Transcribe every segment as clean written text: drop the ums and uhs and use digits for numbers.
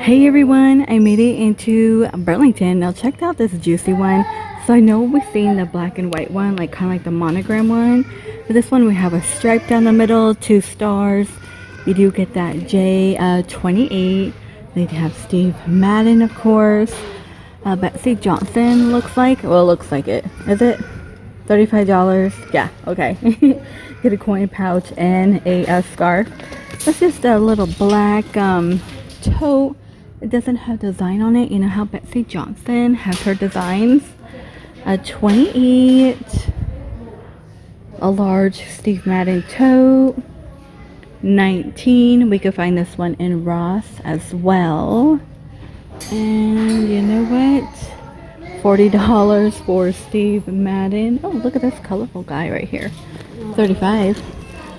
Hey everyone, I made it into Burlington. Now check out this juicy one. So I know we've seen the black and white one, like kind of like the monogram one. But this one we have a stripe down the middle, 2 stars. We do get that J28. They have Steve Madden, of course. Betsy Johnson looks like. Well, it looks like it. Is it? $35? Yeah, okay. Get a coin pouch and a scarf. That's just a little black tote. It doesn't have design on it. You know how Betsy Johnson has her designs. 28. A large Steve Madden tote. 19. We could find this one in Ross as well. And you know what? $40 for Steve Madden. Oh, look at this colorful guy right here. 35.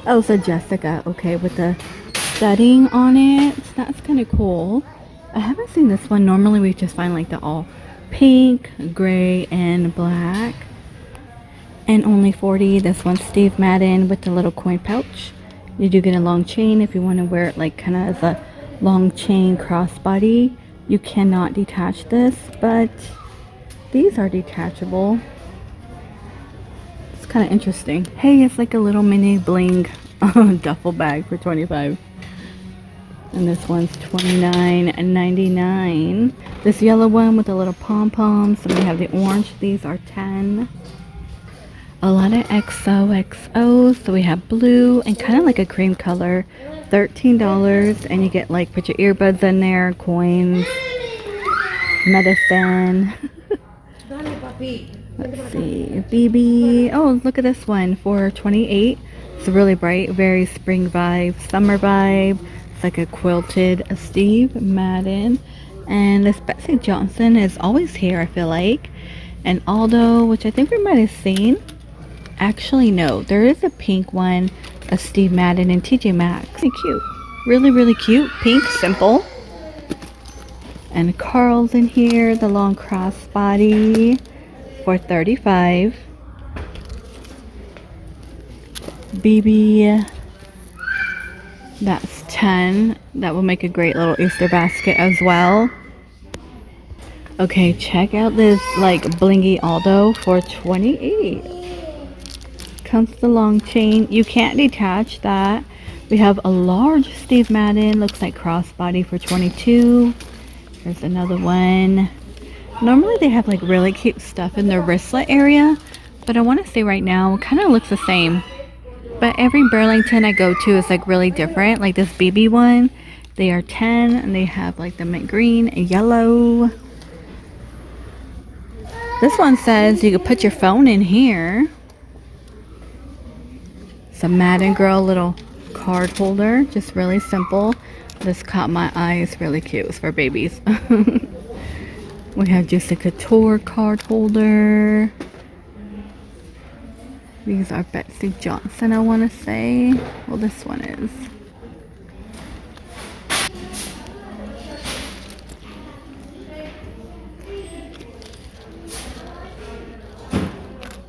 Oh, so Jessica. Okay, with the studding on it. That's kind of cool. I haven't seen this one. Normally we just find like the all pink, gray, and black. And only 40. This one's Steve Madden with the little coin pouch. You do get a long chain if you want to wear it like kind of as a long chain crossbody. You cannot detach this, but these are detachable. It's kind of interesting. Hey, it's like a little mini bling duffel bag for 25. And this one's $29.99. This yellow one with the little pom-poms. So we have the orange. These are 10. A lot of XOXOs. So we have blue and kind of like a cream color. $13. And you get like, put your earbuds in there, coins, medicine. Let's see, BB. Oh, look at this one for 28. It's really bright, very spring vibe, summer vibe. It's like a quilted Steve Madden. And this Betsy Johnson is always here, I feel like. And Aldo, which I think we might have seen. Actually, no, there is a pink one, a Steve Madden and TJ Maxx. Really cute. Really, really cute. Pink, simple. And Carl's in here, the long crossbody for 35. BB, that's 10. That will make a great little Easter basket as well. Okay, check out this like blingy Aldo for 28. Comes with the long chain. You can't detach that. We have a large Steve Madden, looks like crossbody for 22. There's another one. Normally they have like really cute stuff in their wristlet area, but I want to say right now it kind of looks the same. But every Burlington I go to is like really different. Like this BB one, they are 10 and they have like the mint green and yellow. This one says you could put your phone in here. It's a Madden Girl little card holder, just really simple. This caught my eye. It's really cute. It's for babies. We have just a couture card holder. These are Betsy Johnson, I want to say. Well, this one is.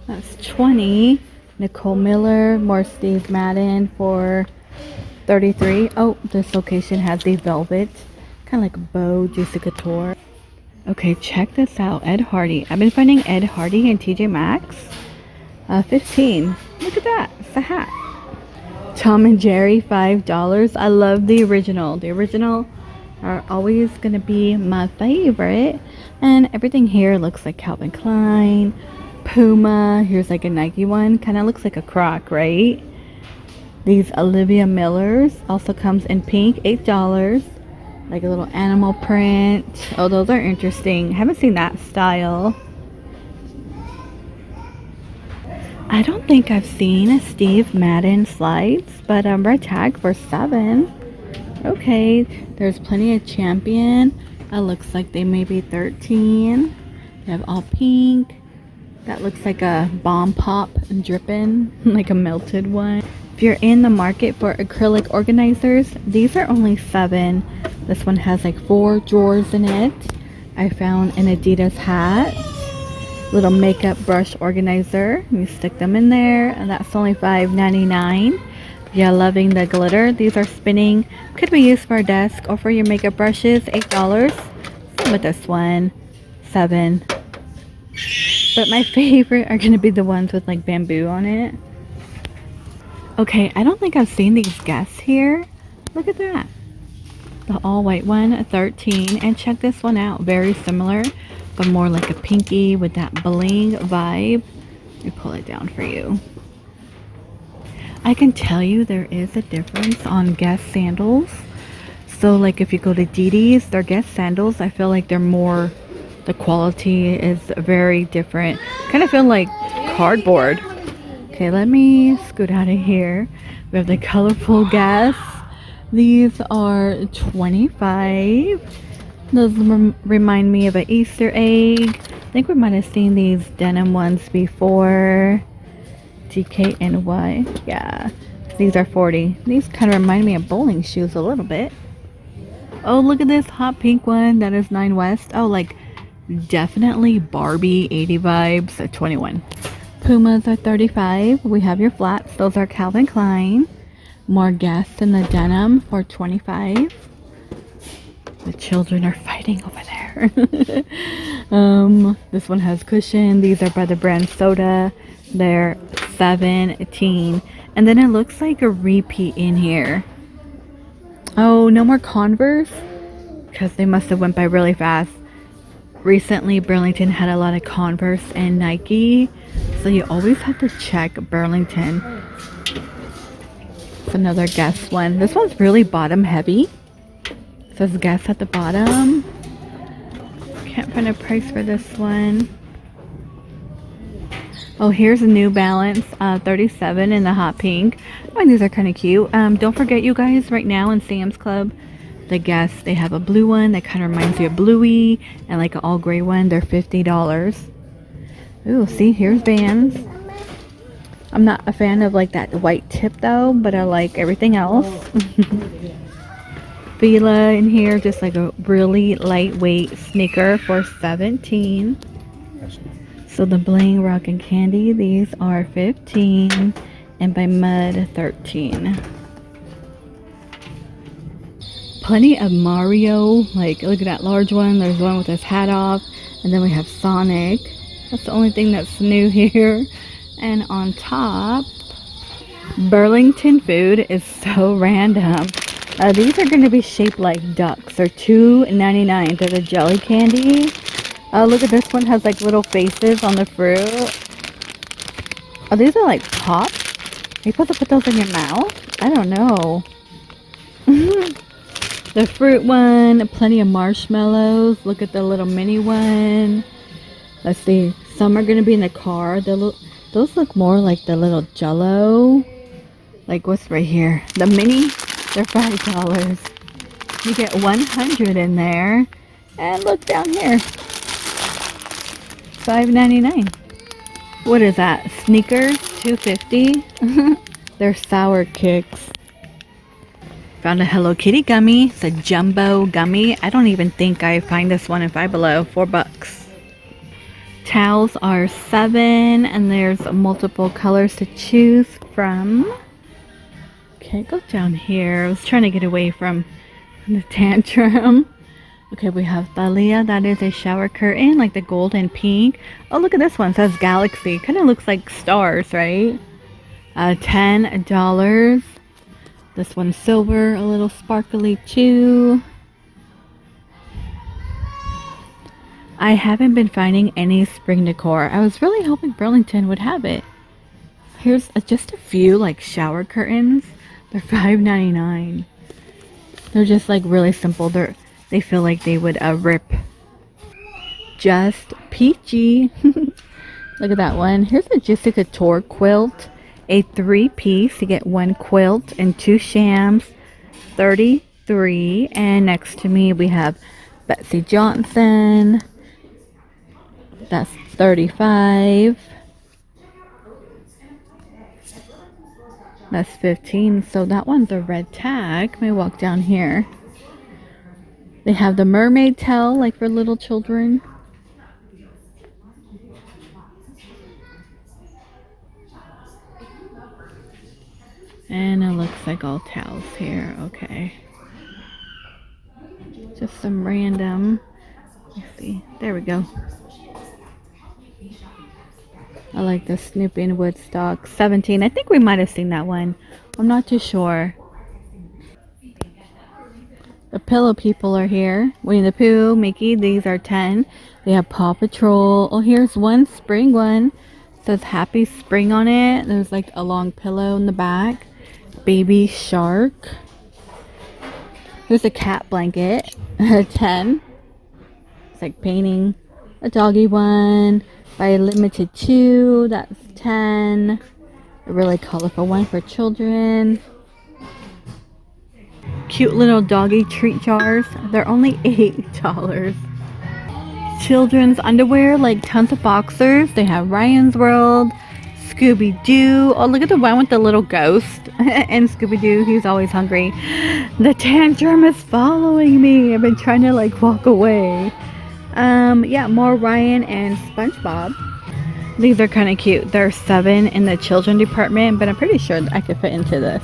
That's 20. Nicole Miller, more Steve Madden for 33. Oh, this location has the velvet, kind of like a bow, juicy couture. Okay, check this out. Ed Hardy. I've been finding Ed Hardy and TJ Maxx. 15. Look at that. It's a hat. Tom and Jerry, $5. I love the original. The original are always going to be my favorite. And everything here looks like Calvin Klein, Puma. Here's like a Nike one. Kind of looks like a Croc, right? These Olivia Millers also comes in pink, $8. Like a little animal print. Oh, those are interesting. Haven't seen that style. I don't think I've seen a Steve Madden slides, but red tag for 7. Okay, there's plenty of Champion. It looks like they may be 13. They have all pink. That looks like a bomb pop dripping, like a melted one. If you're in the market for acrylic organizers, these are only 7. This one has like 4 drawers in it. I found an Adidas hat. Little makeup brush organizer. You stick them in there, and that's only $5.99. Yeah, loving the glitter. These are spinning. Could be used for a desk or for your makeup brushes. $8. Same with this one. 7. But my favorite are going to be the ones with like bamboo on it. Okay, I don't think I've seen these guests here. Look at that. The all white one, 13. And check this one out. Very similar, but more like a pinky with that bling vibe. Let me pull it down for you. I can tell you there is a difference on Guess sandals. So like if you go to Didi's, their Guess sandals, I feel like they're more, the quality is very different. Kind of feel like cardboard. Okay, let me scoot out of here. We have the colorful Guess. These are 25. Those remind me of an Easter egg. I think we might have seen these denim ones before. DKNY. Yeah. These are 40. These kind of remind me of bowling shoes a little bit. Oh, look at this hot pink one. That is 9 West. Oh, like definitely Barbie 80 vibes at 21. Pumas are 35. We have your flats. Those are Calvin Klein. More Guess in the denim for 25. The children are fighting over there. This one has cushion. These are by the brand Soda. They're 17. And then it looks like a repeat in here. Oh, no more Converse? Because they must have went by really fast. Recently, Burlington had a lot of Converse and Nike. So you always have to check Burlington. It's another Guess one. This one's really bottom heavy. It says Guess at the bottom. Can't find a price for this one. Oh, here's a New Balance 37 in the hot pink. I mean, these are kind of cute. Don't forget, you guys, right now in Sam's Club, the Guess, they have a blue one that kind of reminds you of Bluey, and like an all gray one. They're $50. Ooh, see, here's Vans. I'm not a fan of like that white tip though, but I like everything else. Fila in here, just like a really lightweight sneaker for 17. So the bling rock and candy, these are 15, and by Mud 13. Plenty of Mario, like look at that large one. There's one with his hat off, and then we have Sonic. That's the only thing that's new here. And on top, Burlington food is so random. These are going to be shaped like ducks. They're $2.99. They're the jelly candy. Look at this one, has like little faces on the fruit. Oh, these are like pops? Are you supposed to put those in your mouth? I don't know. The fruit one, plenty of marshmallows. Look at the little mini one. Let's see. Some are going to be in the car. Those look more like the little Jell-O. Like what's right here? The mini, they're $5. You get 100 in there. And look down here. $5.99. What is that? Sneakers, $2.50. They're Sour Kicks. Found a Hello Kitty gummy. It's a jumbo gummy. I don't even think I find this one in Five Below. $4. Towels are 7, and there's multiple colors to choose from. Okay, go down here. I was trying to get away from the tantrum. Okay, we have Thalia. That is a shower curtain, like the gold and pink. Oh, look at this one. It says Galaxy. Kind of looks like stars, right? $10. This one's silver, a little sparkly too. I haven't been finding any spring decor. I was really hoping Burlington would have it. Here's just a few like shower curtains. They're $5.99. They're just like really simple. They feel like they would rip. Just peachy. Look at that one. Here's a Juicy Couture quilt. A 3-piece. You get 1 quilt and 2 shams. $33. And next to me we have Betsy Johnson. That's $35. That's $15. So that one's a red tag. Let me walk down here. They have the mermaid towel, like for little children. And it looks like all towels here. Okay. Just some random. Let's see. There we go. I like the Snoopy and Woodstock. 17. I think we might have seen that one. I'm not too sure. The Pillow People are here. Winnie the Pooh, Mickey, these are 10. They have Paw Patrol. Oh, here's one spring one. It says Happy Spring on it. There's like a long pillow in the back. Baby Shark. There's a cat blanket. 10. It's like painting. A doggy one. By Limited 2. That's 10. A really colorful one for children. Cute little doggy treat jars. They're only $8. Children's underwear, like tons of boxers. They have Ryan's World, Scooby-Doo. Oh, look at the one with the little ghost. And Scooby-Doo, he's always hungry. The tantrum is following me. I've been trying to like walk away. Yeah, more Ryan and SpongeBob. These are kind of cute. There are 7 in the children department, but I'm pretty sure I could fit into this.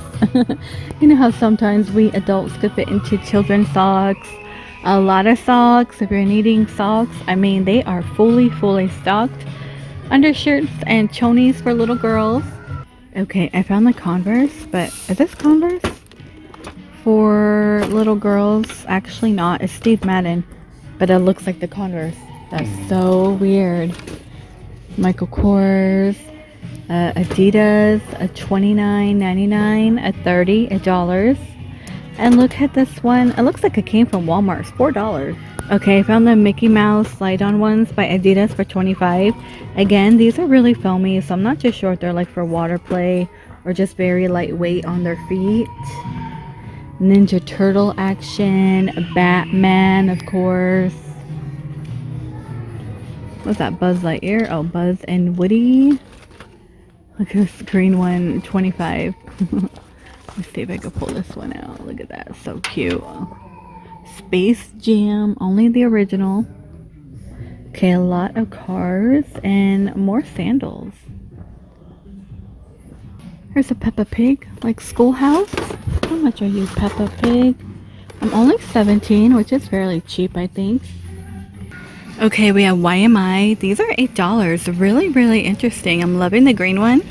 You know how sometimes we adults could fit into children's socks. A lot of socks. If you're needing socks, I mean, they are fully stocked. Undershirts and chonies for little girls. Okay, I found the Converse, but is this Converse? For little girls? Actually not. It's Steve Madden, but it looks like the Converse. That's so weird. Michael Kors, Adidas, a $29.99, a $30, and look at this one. It looks like it came from Walmart. It's $4. Okay, I found the Mickey Mouse slide-on ones by Adidas for $25. Again, these are really foamy, so I'm not too sure if they're like for water play or just very lightweight on their feet. Ninja Turtle action, Batman, of course. What's that? Buzz Lightyear? Oh, Buzz and Woody. Look at this green one, 25. Let's see if I can pull this one out. Look at that, so cute. Space Jam, only the original. Okay, a lot of cars and more sandals. Here's a Peppa Pig, like Schoolhouse. How much are you, Peppa Pig? I'm only 17, which is fairly cheap, I think. Okay, we have YMI. These are $8. Really interesting. I'm loving the green one.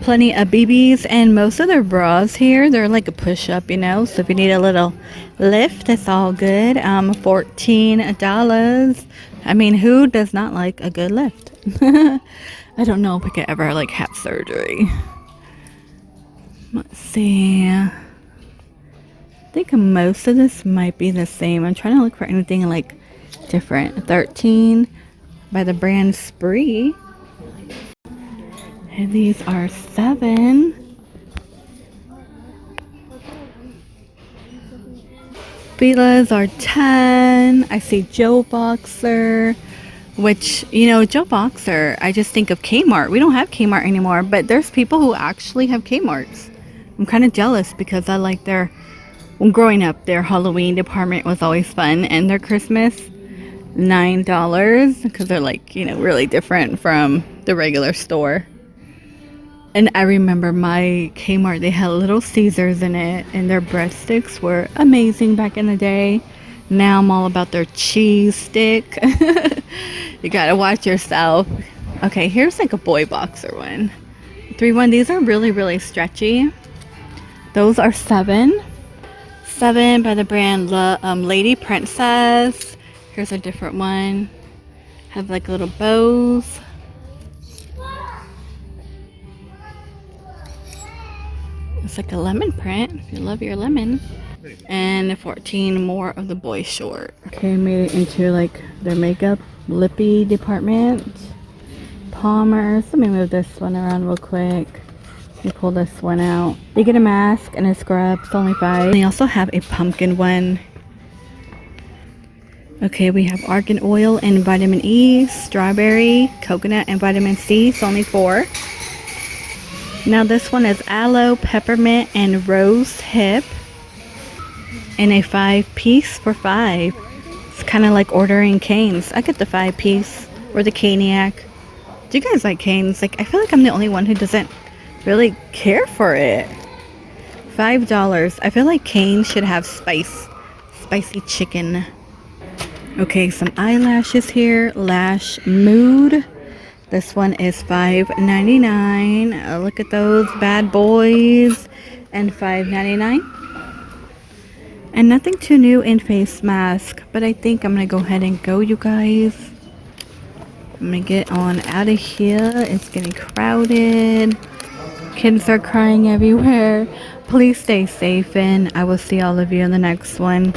Plenty of BBs, and most of their bras here, they're like a push-up, you know. So if you need a little lift, it's all good. $14. I mean, who does not like a good lift? I don't know if I could ever like have surgery. Let's see. I think most of this might be the same. I'm trying to look for anything like different. 13 by the brand Spree. And these are 7. Fila's are 10. I see Joe Boxer, which, you know, Joe Boxer, I just think of Kmart. We don't have Kmart anymore, but there's people who actually have Kmarts. I'm kind of jealous because I like their, when growing up, their Halloween department was always fun, and their Christmas, $9, because they're like, you know, really different from the regular store. And I remember my Kmart, they had Little Caesars in it, and their breadsticks were amazing back in the day. Now I'm all about their cheese stick. You gotta watch yourself. Okay, here's like a boy boxer one. 3-1, these are really stretchy. Those are 7. 7 by the brand Lady Princess. Here's a different one. Have like little bows. It's like a lemon print, if you love your lemon. And 14 more of the boy short. Okay, made it into like their makeup lippy department. Palmer's. Let me move this one around real quick. Let me pull this one out. You get a mask and a scrub. It's only 5. They also have a pumpkin one. Okay, we have argan oil and vitamin E, strawberry, coconut, and vitamin C. It's only 4. Now this one is aloe, peppermint, and rose hip. And a 5-piece for 5. It's kind of like ordering canes. I get the 5-piece or the caniac. Do you guys like canes? Like, I feel like I'm the only one who doesn't really care for it. $5. I feel like Kane should have spicy chicken. Okay, some eyelashes here. Lash Mood. This one is $5.99. Look at those bad boys. And $5.99. And nothing too new in face mask. But I think I'm going to go ahead and go, you guys. I'm going to get on out of here. It's getting crowded. Kids are crying everywhere. Please stay safe, and I will see all of you in the next one.